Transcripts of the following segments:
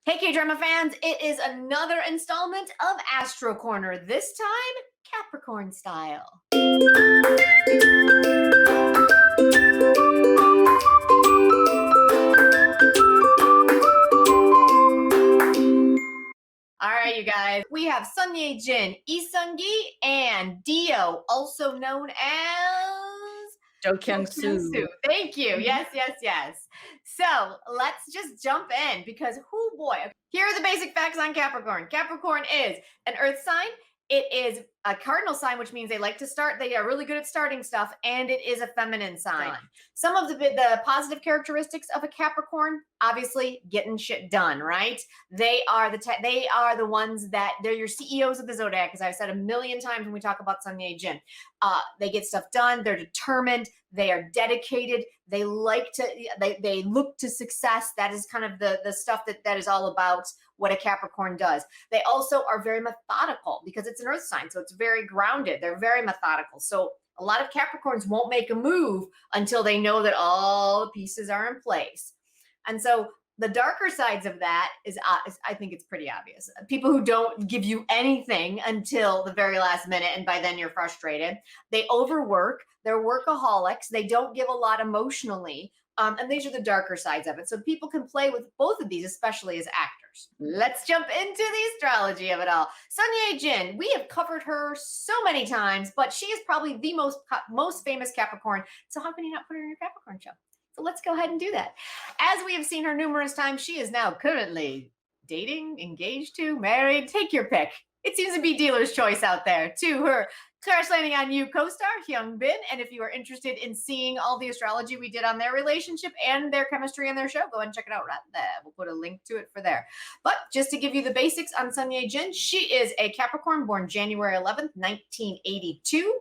Hey, K-drama fans, it is another installment of Astro Corner, this time Capricorn style. All right, you guys, we have YeJin Do KyungSoo, and Dio, also known as Do KyungSoo. KyungSoo. Thank you. Mhm. Yes, yes, yes. So let's just jump in because, whoo boy, here are the basic facts on Capricorn. Capricorn is an earth sign. It is a cardinal sign, which means they like to start. They are really good at starting stuff, and it is a feminine sign. Some of the positive characteristics of a Capricorn, obviously, getting shit done. Right? They are the ones that they're your CEOs of the zodiac, as I've said a million times when we talk about YeJin. They get stuff done. They're determined. They are dedicated. They like to. They look to success. That is kind of the stuff that is all about what a Capricorn does. They also are very methodical because it's an earth sign, so it's very grounded. They're very methodical. So a lot of Capricorns won't make a move until they know that all the pieces are in place. And so the darker sides of that is I think it's pretty obvious. People who don't give you anything until the very last minute, and by then you're frustrated. They overwork. They're workaholics. They don't give a lot emotionally. And these are the darker sides of it. So people can play with both of these, especially as actors. Let's jump into the astrology of it all. YeJin, we have covered her so many times, but she is probably the most famous Capricorn. So how can you not put her in your Capricorn show? So let's go ahead and do that. As we have seen her numerous times, she is now currently dating, engaged to, married. Take your pick. It seems to be dealer's choice out there. To her Crash Landing on You co-star Hyung Bin, and if you are interested in seeing all the astrology we did on their relationship and their chemistry and their show, go ahead and check it out right there. We'll put a link to it for there. But just to give you the basics on YeJin, she is a Capricorn born January 11th, 1982.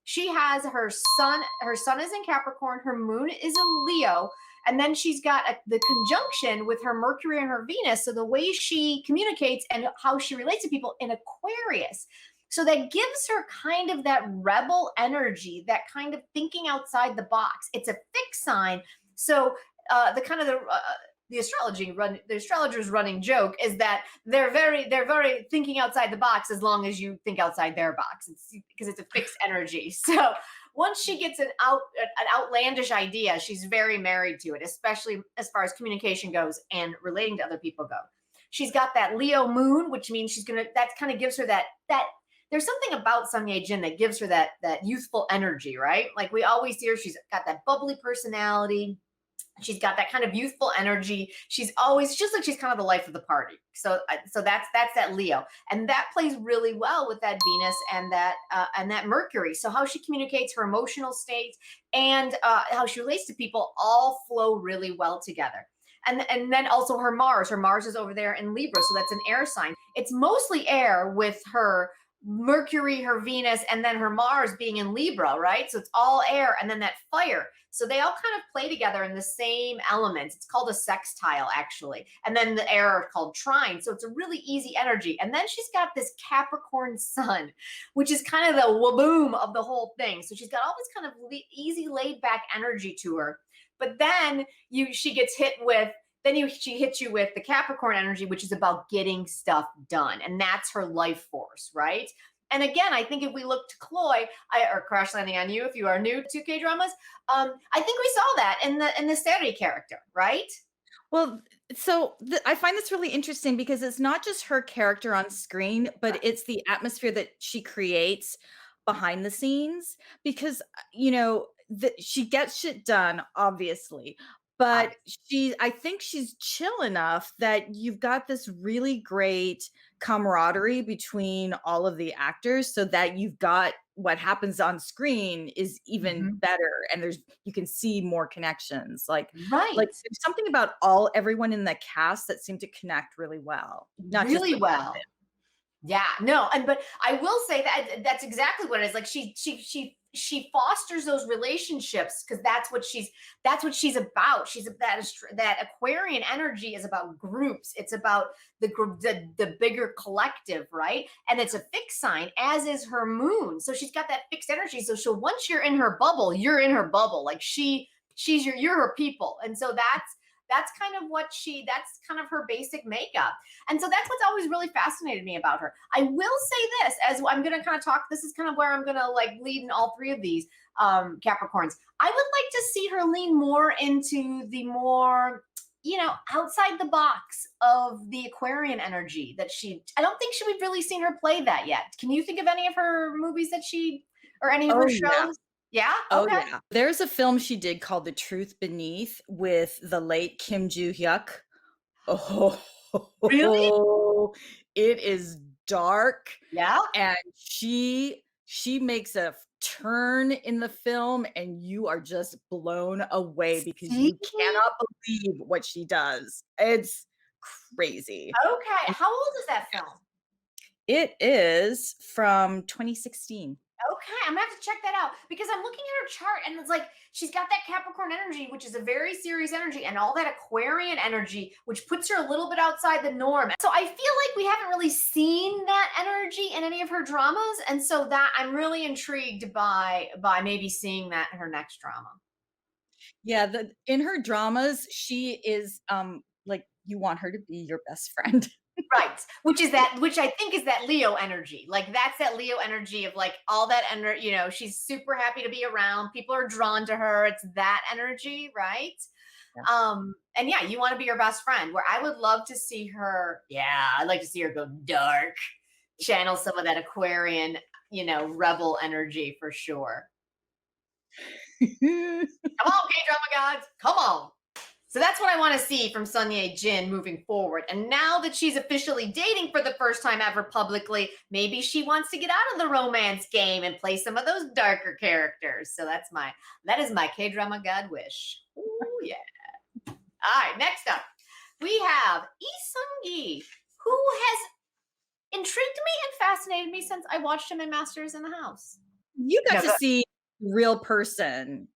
She has her sun. Her sun is in Capricorn. Her moon is in Leo. And then she's got the conjunction with her Mercury and her Venus. So the way she communicates and how she relates to people in Aquarius. So that gives her kind of that rebel energy, that kind of thinking outside the box. It's a fixed sign. So the kind of the astrologer's running joke is that they're very thinking outside the box as long as you think outside their box. It's because it's a fixed energy. So once she gets an outlandish idea, she's very married to it, especially as far as communication goes and relating to other people go. She's got that Leo moon, which means that kind of gives her that there's something about YeJin that gives her that youthful energy, right? Like we always see her, she's got that bubbly personality. She's got that kind of youthful energy. She's always just like she's kind of the life of the party. So that's that Leo, and that plays really well with that Venus and that Mercury. So how she communicates, her emotional state, and how she relates to people all flow really well together. And then also her Mars. Her Mars is over there in Libra, so that's an air sign. It's mostly air with her Mercury, her Venus, and then her Mars being in Libra, right? So it's all air, and then that fire. So they all kind of play together in the same elements. It's called a sextile, actually. And then the air are called trine. So it's a really easy energy. And then she's got this Capricorn sun, which is kind of the waboom of the whole thing. So she's got all this kind of easy, laid back energy to her. But then she gets hit with she hits you with the Capricorn energy, which is about getting stuff done. And that's her life force, right? And again, I think if we look to Chloe, or Crash Landing on You, if you are new to K-dramas, I think we saw that in the Saturday character, right? Well, I find this really interesting because it's not just her character on screen, but it's the atmosphere that she creates behind the scenes. Because she gets shit done, obviously, but I think she's chill enough that you've got this really great camaraderie between all of the actors, so that you've got what happens on screen is even better, and you can see more connections. Like Right. there's something about everyone in the cast that seemed to connect really well, not just Really the well. Yeah, no, but I will say that's exactly what it is. Like she fosters those relationships because that's what she's about. She's that Aquarian energy is about groups. It's about the bigger collective, right? And it's a fixed sign, as is her moon. So she's got that fixed energy. So once you're in her bubble, you're in her bubble. Like you're her people, and so That's kind of that's kind of her basic makeup. And so that's what's always really fascinated me about her. I will say this, as I'm going to kind of talk, this is kind of where I'm going to like lead in all three of these Capricorns. I would like to see her lean more into the more, outside the box of the Aquarian energy that I don't think we've really seen her play that yet. Can you think of any of her movies or any of her Oh, yeah. shows? Yeah. Oh, Okay. yeah. There's a film she did called The Truth Beneath with the late Kim Joo-hyuk. Oh, Really? it is dark, Yeah. and she makes a turn in the film, and you are just blown away because See? you cannot believe what she does. It's crazy. Okay. And How old is that film? it is from 2016. Okay, I'm gonna have to check that out because I'm looking at her chart and it's like she's got that Capricorn energy, which is a very serious energy, and all that Aquarian energy, which puts her a little bit outside the norm. So I feel like we haven't really seen that energy in any of her dramas, and so that I'm really intrigued by maybe seeing that in her next drama. Yeah, in her dramas, she is like you want her to be your best friend. Right. Which I think is that Leo energy. Like that's that Leo energy of like all that energy, she's super happy to be around. People are drawn to her. It's that energy, right? Yeah. And yeah, you want to be your best friend. Where I would love to see her, I'd like to see her go dark, channel some of that Aquarian, rebel energy for sure. Come on, K-drama gods. Come on. So that's what I want to see from Sun Ye-jin moving forward. And now that she's officially dating for the first time ever publicly, maybe she wants to get out of the romance game and play some of those darker characters. So that is my K-drama god wish. Ooh, yeah. All right, next up, we have SeungGi, who has intrigued me and fascinated me since I watched him in Masters in the House. You got to see real person.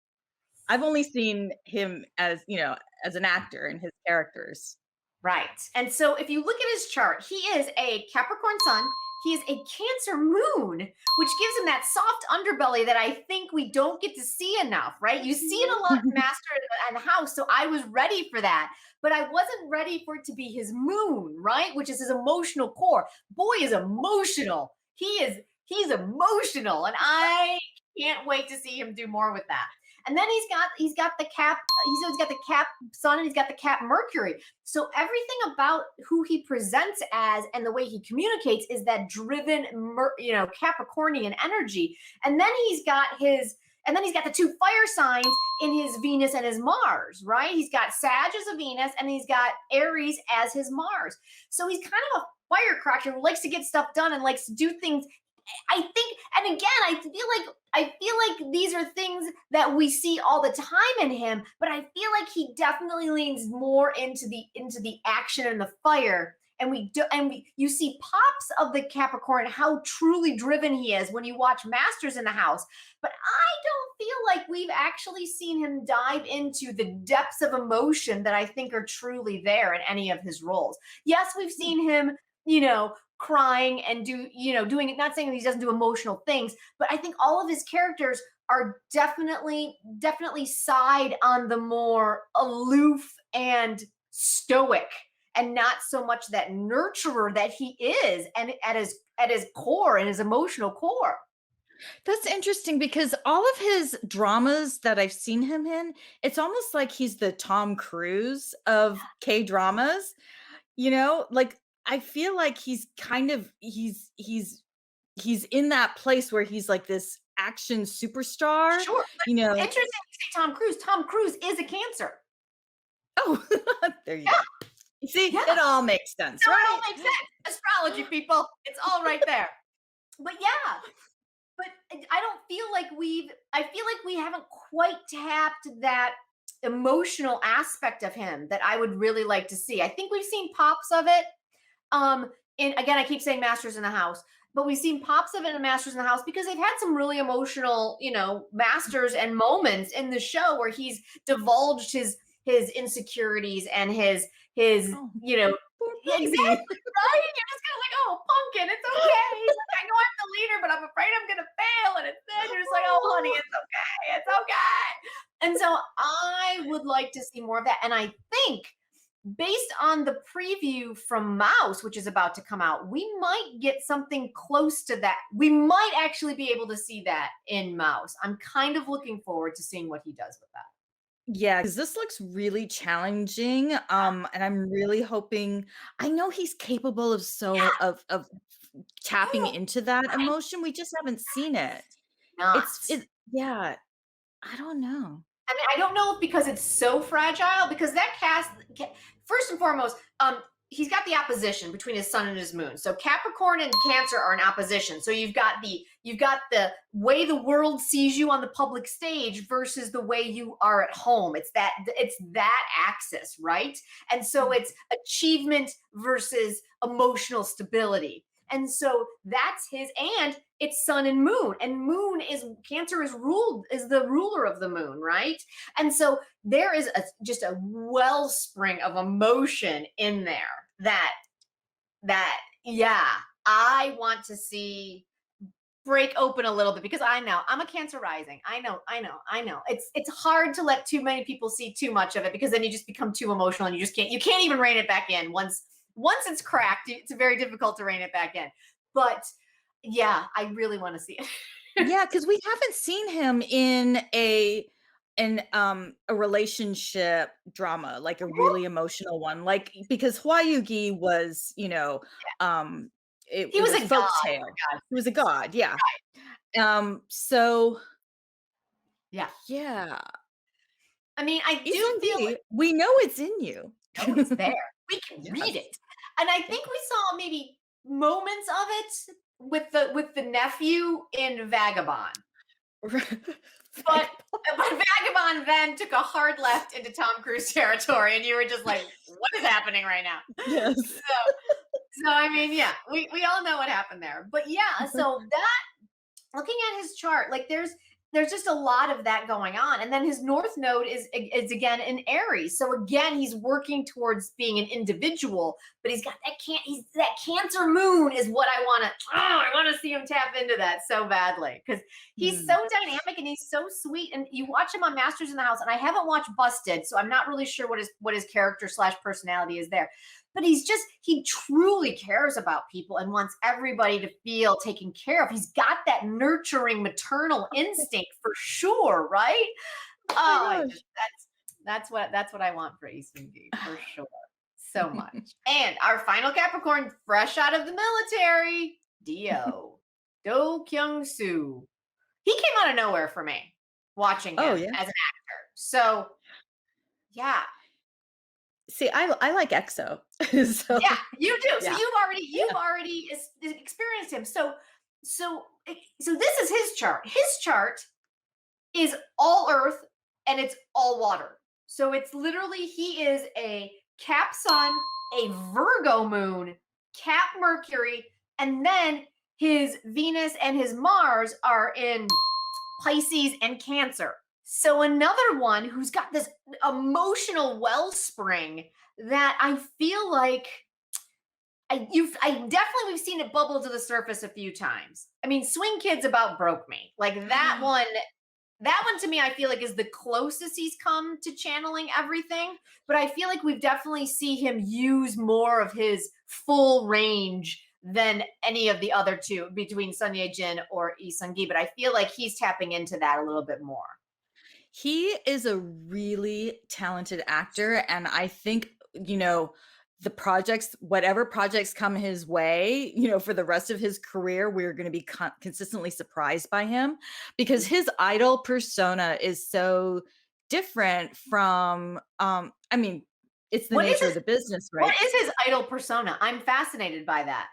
I've only seen him as an actor and his characters. Right. And so if you look at his chart, he is a Capricorn sun. He is a Cancer moon, which gives him that soft underbelly that I think we don't get to see enough, right? You see it a lot in Master and the House, so I was ready for that. But I wasn't ready for it to be his moon, right? Which is his emotional core. Boy is emotional. He's emotional, and I can't wait to see him do more with that. And then he's got the Cap, he's got the Cap Sun, and he's got the Cap Mercury. So everything about who he presents as and the way he communicates is that driven, Capricornian energy. And then he's got the two fire signs in his Venus and his Mars, right? He's got Sag as a Venus and he's got Aries as his Mars. So he's kind of a firecracker who likes to get stuff done and likes to do things. I think, and again, I feel like these are things that we see all the time in him, but I feel like he definitely leans more into the action and the fire. And you see pops of the Capricorn, how truly driven he is when you watch Masters in the House. But I don't feel like we've actually seen him dive into the depths of emotion that I think are truly there in any of his roles. Yes, we've seen him, crying and doing it, not saying that he doesn't do emotional things, but I think all of his characters are definitely side on the more aloof and stoic, and not so much that nurturer that he is, and at his core and his emotional core. That's interesting because all of his dramas that I've seen him in, it's almost like he's the Tom Cruise of K dramas. Like I feel like he's kind of he's in that place where he's like this action superstar. Sure. Interesting to say Tom Cruise. Tom Cruise is a Cancer. Oh, there you go. You see, it all makes sense, It right? all makes sense. Astrology, people. It's all right there. But yeah. But I feel like we haven't quite tapped that emotional aspect of him that I would really like to see. I think we've seen pops of it. And again, I keep saying Masters in the House, but we've seen pops of it in Masters in the House because they've had some really emotional, masters and moments in the show where he's divulged his insecurities and his baby. exactly, right? You're just kind of like, oh, pumpkin, it's okay. He's like, I know I'm the leader, but I'm afraid I'm gonna fail. And it's then you're just like, oh, honey, it's okay, it's okay. And so I would like to see more of that. And I think based on the preview from Mouse, which is about to come out, we might get something close to that. We might actually be able to see that in Mouse. I'm kind of looking forward to seeing what he does with that. Yeah, because this looks really challenging, and I'm really hoping I know he's capable of Yeah, tapping oh, into that emotion, we just haven't seen it. not. It yeah, I don't know. I mean, I don't know if because it's so fragile, because that first and foremost, he's got the opposition between his sun and his moon. So Capricorn and Cancer are in opposition. So you've got the way the world sees you on the public stage versus the way you are at home. It's that axis, right? And so it's achievement versus emotional stability. And so that's and it's sun and moon. And moon is Cancer is the ruler of the moon, right? And so there is just a wellspring of emotion in there that yeah, I want to see break open a little bit, because I know I'm a Cancer rising. I know. It's hard to let too many people see too much of it, because then you just become too emotional and you can't even rein it back in. Once it's cracked, it's very difficult to rein it back in. But yeah, I really want to see it. Yeah, because we haven't seen him in a relationship drama, like a really emotional one, like because Hwayugi was, He it was was a god, folk for tale. God's He was a sakes. god, yeah. So Yeah. yeah, I mean, I do feel SeungGi, we know it's in you. know it's there. We can read Yes. it. And I Yeah. think we saw maybe moments of it with the nephew in Vagabond. But Vagabond then took a hard left into Tom Cruise territory, and you were just like, what is happening right now? Yes. So I mean, yeah, we all know what happened there. But yeah, so that, looking at his chart, like there's just a lot of that going on. And then his north node is again in Aries. So again, he's working towards being an individual, but he's that Cancer moon is what I want to see him tap into that so badly, because he's so Mm. dynamic and he's so sweet. And you watch him on Masters in the House, and I haven't watched Busted, so I'm not really sure what his character / personality is there. But he truly cares about people and wants everybody to feel taken care of. He's got that nurturing maternal instinct for sure, right? Oh Oh, my gosh. that's what I want for Seung-gi for sure. So much. And our final Capricorn, fresh out of the military, Do KyungSoo. He came out of nowhere for me watching Oh, him yeah. as an actor. So yeah, See, I like EXO. So, yeah, you do. So yeah. you've already experienced him. So this is his chart. His chart is all earth and it's all water. So it's literally, he is a Cap Sun, a Virgo moon, Cap Mercury, and then his Venus and his Mars are in Pisces and Cancer. So another one who's got this emotional wellspring that I feel like we've seen it bubble to the surface a few times. I mean, Swing Kids about broke me. Like that one to me, I feel like is the closest he's come to channeling everything. But I feel like we've definitely see him use more of his full range than any of the other two, between Sun YeJin or Seung-gi. But I feel like he's tapping into that a little bit more. He is a really talented actor, and I think, whatever projects come his way, for the rest of his career, we're going to be consistently surprised by him, because his idol persona is so different from, I mean, it's the What is nature of his the business, right? what is his idol persona? I'm fascinated by that.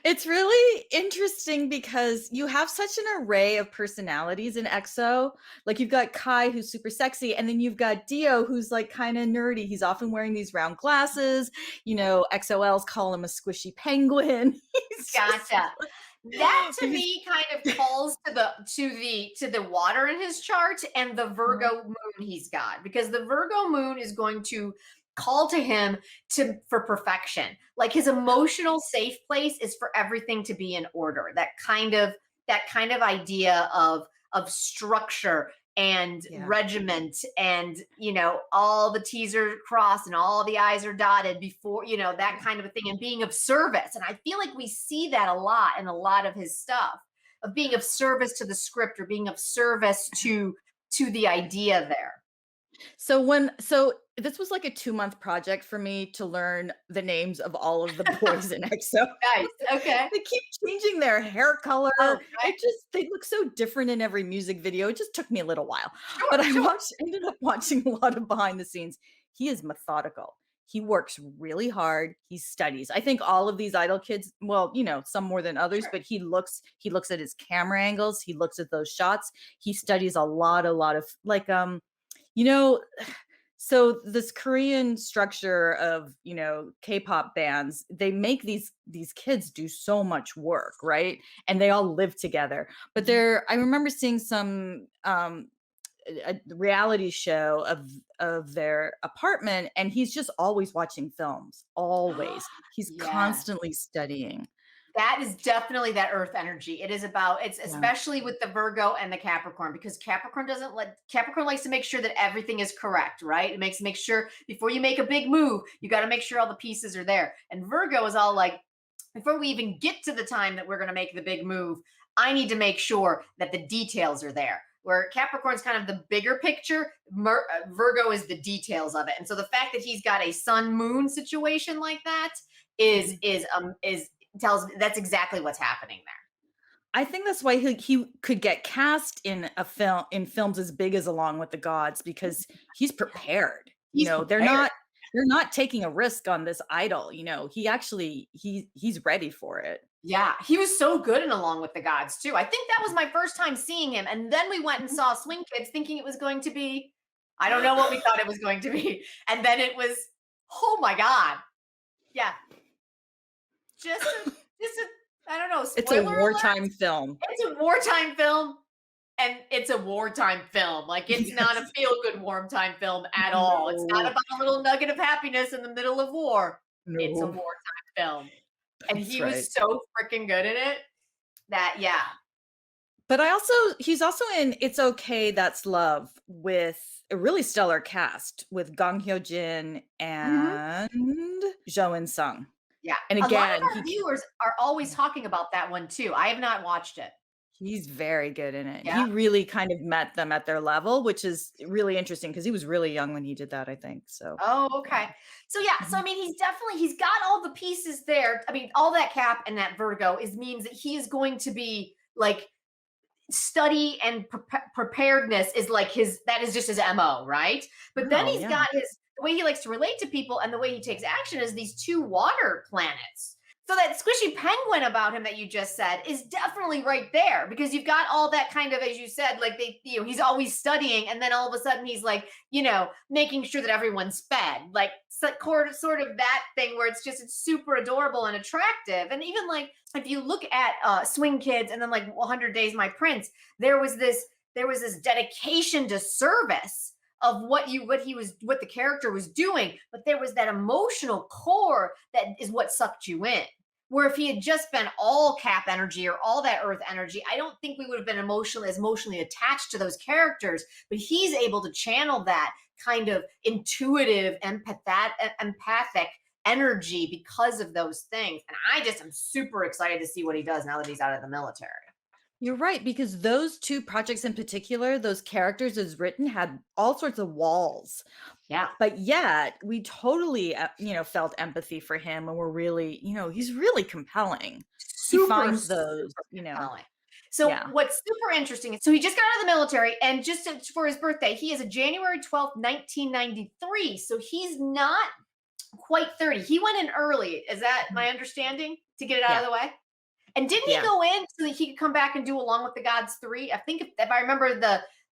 It's really interesting because you have such an array of personalities in EXO. Like you've got Kai, who's super sexy, and then you've got Dio, who's like kind of nerdy. He's often wearing these round glasses. XOLs call him a squishy penguin. Gotcha. That to me kind of calls to the water in his chart and the Virgo moon he's got, because the Virgo moon is going to call to him for perfection. Like his emotional safe place is for everything to be in order. That kind of idea of structure and Yeah. regiment, and all the T's are crossed and all the I's are dotted before, that kind of a thing, and being of service. And I feel like we see that a lot in a lot of his stuff, of being of service to the script, or being of service to the idea there. So this was like a 2-month project for me to learn the names of all of the boys in EXO. Nice. Okay. They keep changing their hair color. Okay. They look so different in every music video. It just took me a little while. But Sure, I sure. ended up watching a lot of behind the scenes. He is methodical. He works really hard. He studies. I think all of these idol kids, well, some more than others, Sure. but he looks at his camera angles, he looks at those shots. He studies a lot of like you know so this Korean structure of, K-pop bands, they make these kids do so much work, right? And they all live together. But I remember seeing some a reality show of their apartment, and he's just always watching films, always. He's Yes. constantly studying. That is definitely that earth energy. It's Yeah. especially with the Virgo and the Capricorn, because Capricorn likes to make sure that everything is correct, right? It makes make sure before you make a big move, you got to make sure all the pieces are there. And Virgo is all like, before we even get to the time that we're going to make the big move, I need to make sure that the details are there. Where Capricorn's kind of the bigger picture, Virgo is the details of it. And so the fact that he's got a sun moon situation like that is tells me that's exactly what's happening there. I think that's why he could get cast in films as big as Along with the Gods, because he's prepared. He's They're prepared. not taking a risk on this idol. He actually he's ready for it. Yeah, he was so good in Along with the Gods too. I think that was my first time seeing him, and then we went and saw Swing Kids, thinking it was going to be, I don't know what we thought it was going to be, and then it was, oh my god, yeah, just a, I don't know, It's a spoiler alert. wartime film. It's a wartime film, and it's a wartime film. Like, it's not a Yes. feel good wartime film at all. It's not No. about a little nugget of happiness in the middle of war. It's a No. wartime film. And That's he right. was so freaking good in it that, yeah. But he's also in It's Okay, That's Love, with a really stellar cast with Gong Hyo-jin Mhm. and Jo and Seung. Yeah. And A lot of again, our viewers are always talking about that one too. I have not watched it. he's very good in it. Yeah. He really kind of met them at their level, which is really interesting because he was really young when he did that, I think. So, Oh, okay. So yeah, so I mhm. mean, he's got all the pieces there. I mean, all that Cap and that Virgo means that he is going to be like, study and preparedness is like that is just his MO, right? But then Oh, he's yeah. got the way he likes to relate to people, and the way he takes action is these two water planets. So that squishy penguin about him that you just said is definitely right there, because you've got all that kind of, as you said, like he's always studying, and then all of a sudden he's like, making sure that everyone's fed, like sort of that thing where it's super adorable and attractive. And even like if you look at Swing Kids, and then like 100 Days My Prince, there was this dedication to service of what the character was doing, but there was that emotional core that is what sucked you in. Where if he had just been all Cap energy or all that earth energy, I don't think we would have been emotionally attached to those characters. But he's able to channel that kind of intuitive, empathic energy because of those things. And I just am super excited to see what he does now that he's out of the military. You're right, because those 2 projects in particular, those characters as written had all sorts of walls. Yeah. But yet we totally, felt empathy for him, and we're really, he's really compelling. He Super, finds those, super compelling. So yeah. what's super interesting is, so he just got out of the military, and for his birthday, he is a January 12th, 1993. So he's not quite 30. He went in early. Is that my understanding, to get it out Yeah. of the way? And didn't he Yeah. go in so that he could come back and do Along with the Gods 3? I think if I remember,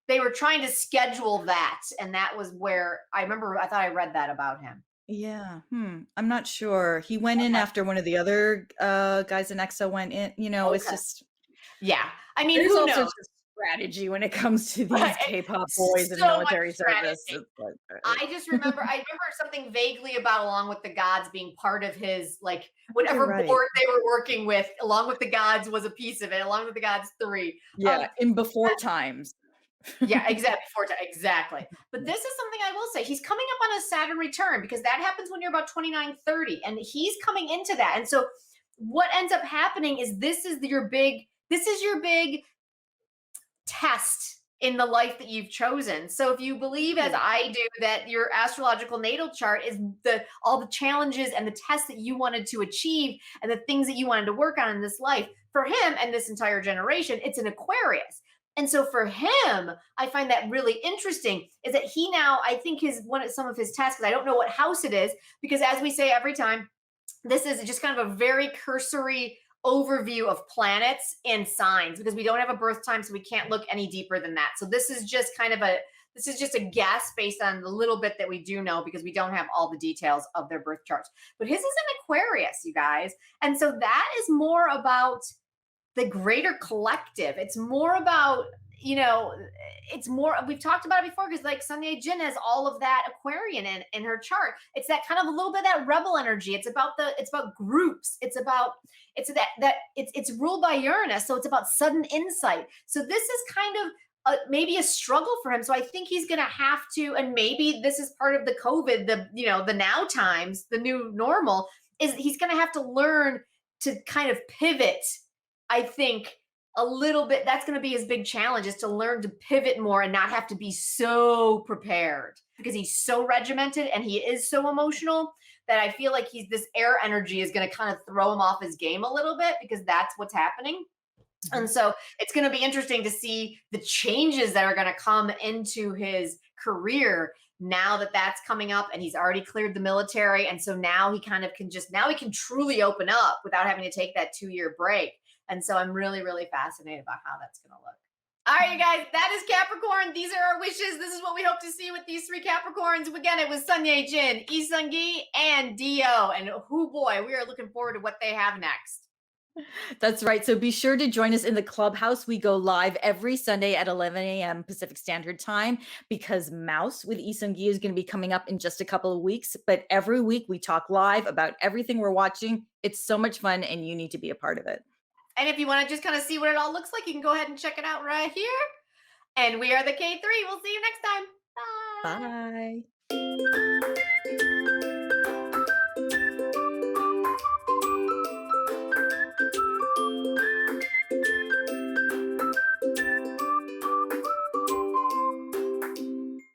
they were trying to schedule that, and that was where I thought I read that about him. Yeah. I'm not sure. He went in Okay. after one of the other guys in EXO went in. It's Okay. just Yeah. I mean, there's who all knows? sorts of strategy when it comes to Right, these K-pop boys in so much military service. strategy. It's like, I remember something vaguely about Along with the Gods being part of his, like, I think you're whatever right. board they were working with, Along with the Gods was a piece of it, Along with the Gods 3. Yeah, in before times. Yeah, exactly. Exactly. But this is something I will say. He's coming up on a Saturn return because that happens when you're about 29, 30, and he's coming into that. And so what ends up happening is this is your big test in the life that you've chosen. So if you believe, as I do, that your astrological natal chart is all the challenges and the tests that you wanted to achieve and the things that you wanted to work on in this life, for him and this entire generation, it's an Aquarius. And so for him, I find that really interesting is that he now, I think some of his tests, because I don't know what house it is, because as we say every time, this is just kind of a very cursory overview of planets and signs because we don't have a birth time, so we can't look any deeper than that. So this is just a guess based on the little bit that we do know because we don't have all the details of their birth charts. But his is an Aquarius, you guys. And so that is more about the greater collective. It's more about, it's more, we've talked about it before because like YeJin has all of that Aquarian in her chart. It's that kind of a little bit of that rebel energy. It's about groups. It's ruled by Uranus. So it's about sudden insight. So this is kind of maybe a struggle for him. So I think he's going to have to, and maybe this is part of the COVID, the now times, the new normal, is he's going to have to learn to kind of pivot. I think a little bit, that's going to be his big challenge, is to learn to pivot more and not have to be so prepared because he's so regimented and he is so emotional that I feel like this air energy is going to kind of throw him off his game a little bit because that's what's happening. And so it's going to be interesting to see the changes that are going to come into his career now that that's coming up and he's already cleared the military. And so now he kind of now he can truly open up without having to take that 2-year break. And so I'm really, really fascinated about how that's going to look. All right, you guys, that is Capricorn. These are our wishes. This is what we hope to see with these 3 Capricorns. Again, it was SeungGi, SeungGi, and Do. And oh boy, we are looking forward to what they have next. That's right. So be sure to join us in the clubhouse. We go live every Sunday at 11 a.m. Pacific Standard Time because Mouse with SeungGi is going to be coming up in just a couple of weeks. But every week we talk live about everything we're watching. It's so much fun and you need to be a part of it. And if you want to just kind of see what it all looks like, you can go ahead and check it out right here. And we are the K3. We'll see you next time. Bye. Bye.